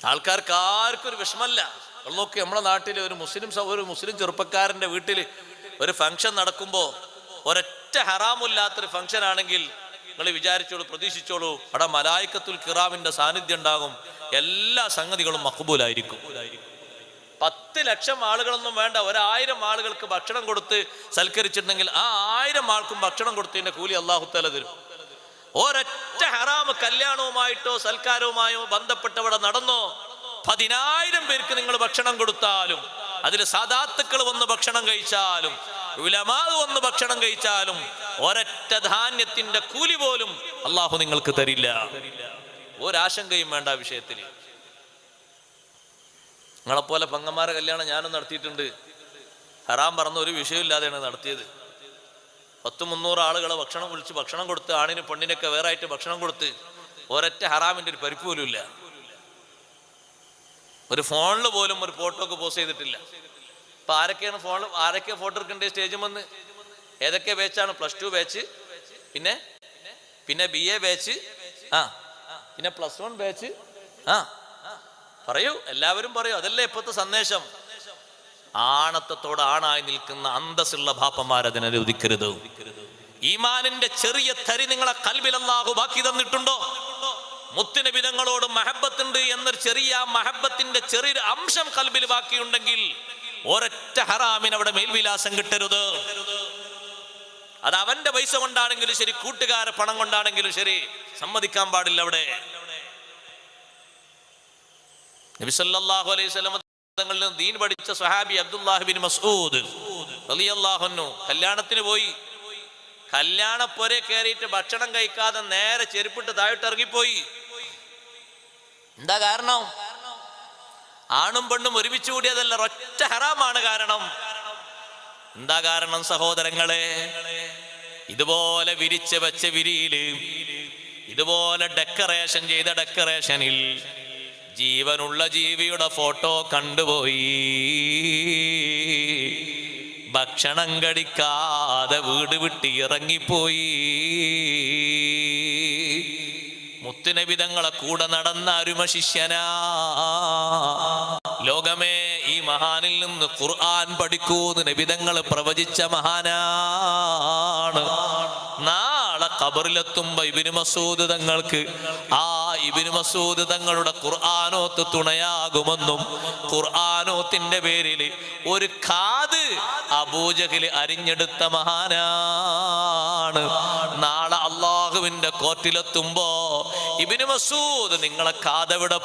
ആൾക്കാർക്ക് ആർക്കും ഒരു വിഷമല്ല. നോക്കി, നമ്മുടെ നാട്ടിൽ ഒരു മുസ്ലിം ചെറുപ്പക്കാരൻ്റെ വീട്ടിൽ ഒരു ഫംഗ്ഷൻ നടക്കുമ്പോൾ ഒരൊറ്റ ഹറാമില്ലാത്തൊരു ഫംഗ്ഷൻ ആണെങ്കിൽ നിങ്ങൾ വിചാരിച്ചോളൂ, പ്രതീക്ഷിച്ചോളൂ, അവിടെ മലായിക്കത്തുൽ കിറാമിന്റെ സാന്നിധ്യം ഉണ്ടാകും. എല്ലാ സംഗതികളും മഖ്ബൂലായിരിക്കും. 10 ലക്ഷം ആളുകളൊന്നും വേണ്ട, 1000 ആളുകൾക്ക് ഭക്ഷണം കൊടുത്ത് സൽക്കരിച്ചിട്ടുണ്ടെങ്കിൽ ആ 1000 ആൾക്കും ഭക്ഷണം കൊടുത്തതിന്റെ കൂലി അല്ലാഹു തആല തരും. ഒരൊറ്റ ഹറാമ് കല്യാണവുമായിട്ടോ സൽക്കാരവുമായോ ബന്ധപ്പെട്ടവിടെ നടന്നോ, 10,000 പേർക്ക് നിങ്ങൾ ഭക്ഷണം കൊടുത്താലും, അതിൽ സാദാത്തുക്കൾ വന്ന് ഭക്ഷണം കഴിച്ചാലും, ഉലമാ വന്ന് ഭക്ഷണം കഴിച്ചാലും, ഒരൊറ്റ ധാന്യത്തിന്റെ കൂലി പോലും അള്ളാഹു നിങ്ങൾക്ക് തരില്ല. ഒരാശങ്കയും വേണ്ട വിഷയത്തിൽ. നിങ്ങളെപ്പോലെ പെങ്ങന്മാരെ കല്യാണം ഞാനും നടത്തിയിട്ടുണ്ട്. ഹറാം പറഞ്ഞ ഒരു വിഷയമില്ലാതെയാണ് നടത്തിയത്. 100-300 ആളുകളെ വിളിച്ച് ഭക്ഷണം കൊടുത്ത്, ആണിന് പെണ്ണിനൊക്കെ വേറെ ആയിട്ട് ഭക്ഷണം കൊടുത്ത്, ഒരൊറ്റ ഹറാമിന്റെ ഒരു പരിപ്പ് പോലും ഇല്ല. ഒരു ഫോണിൽ പോലും ഒരു ഫോട്ടോക്ക് പോസ്റ്റ് ചെയ്തിട്ടില്ല. ഇപ്പൊ ആരൊക്കെ ഫോട്ടോ എടുക്കണ്ടേ സ്റ്റേജിൽ വന്ന്? ഏതൊക്കെ ബാച്ചാണ്? +2 ബാച്ച്, പിന്നെ BA ബാച്ച്, പിന്നെ +1 ബാച്ച്. പറയൂ, എല്ലാവരും പറയൂ. അതല്ലേ ഇപ്പോഴത്തെ സന്ദേശം. ആണത്തത്തോട് ആണായി നിൽക്കുന്ന അന്തസ്സുള്ള ബാപ്പമാരതിനെ അനുവദിക്കരുത്. ഈമാനിന്റെ ചെറിയ തരി നിങ്ങളെ ഖൽബിൽ അല്ലാഹു ബാക്കി തന്നിട്ടുണ്ടോ? മുത്തുനബി തങ്ങളോട് മഹബത്തുണ്ട് എന്നൊരു ചെറിയ മഹബത്തിന്റെ ചെറിയൊരു അംശം ഖൽബിൽ ബാക്കിയുണ്ടെങ്കിൽ ഒരൊറ്റ ഹറാമിന് അവിടെ മേൽവിലാസം കിട്ടരുത്. അത് അവന്റെ പൈസ കൊണ്ടാണെങ്കിലും ശരി, കൂട്ടുകാരെ പണം കൊണ്ടാണെങ്കിലും ശരി, സമ്മതിക്കാൻ പാടില്ല. അവിടെ നബി സല്ലല്ലാഹു അലൈഹി വസല്ലം തങ്ങളിൽ ദീൻ പഠിച്ച സ്വഹാബി അബ്ദുല്ലാഹ് ബിൻ മസ്ഊദ് റളിയല്ലാഹു അൻഹു കല്യാണത്തിന് പോയി. കല്യാണപ്പൊരെ കയറിയിട്ട് ഭക്ഷണം കഴിക്കാതെ നേരെ ചെരുപ്പിട്ട് താഴോട്ട് ഇറങ്ങിപ്പോയി. എന്താ കാരണം? ആണും പെണ്ണും ഒരുമിച്ച് കൂടിയതല്ല, ഒറ്റ ഹറാമാണ് കാരണം. എന്താ കാരണം സഹോദരങ്ങളെ? ഇതുപോലെ വിരിച്ച് വെച്ച വിരിയില്, ഇതുപോലെ ഡെക്കറേഷൻ ചെയ്ത ഡെക്കറേഷനിൽ ജീവനുള്ള ജീവിയുടെ ഫോട്ടോ കണ്ടുപോയി. ഭക്ഷണം കഴിക്കാതെ വീട് വിട്ട് ഇറങ്ങിപ്പോയി. മുത്തുനബി തങ്ങളെ കൂടെ നടന്ന അരുമ ശിഷ്യനാ. ലോകമേ, ഈ മഹാനിൽ നിന്ന് ഖുർആൻ പഠിക്കൂന്ന് നബി തങ്ങൾ പ്രവചിച്ച മഹാനാണ്. നാളെ ഖബറിലെത്തുമ്പോ ഇബ്നു മസ്ഊദ് തങ്ങൾക്ക് ഇബ്നു മസ്ഊദ് തങ്ങളുടെ ഖുർആനോത്ത് തുണയാകുമെന്നും, ഖുർആനോത്തിന്റെ പേരിൽ ഒരു കാത് അബൂജഹൽ അരിഞ്ഞെടുത്ത മഹാനാണ്. നാളെ അള്ളാഹുവിന്റെ കോർട്ടിലെത്തുമ്പോ ഇബ്നു മസ്ഊദ് നിങ്ങളെ കാതെവിടെ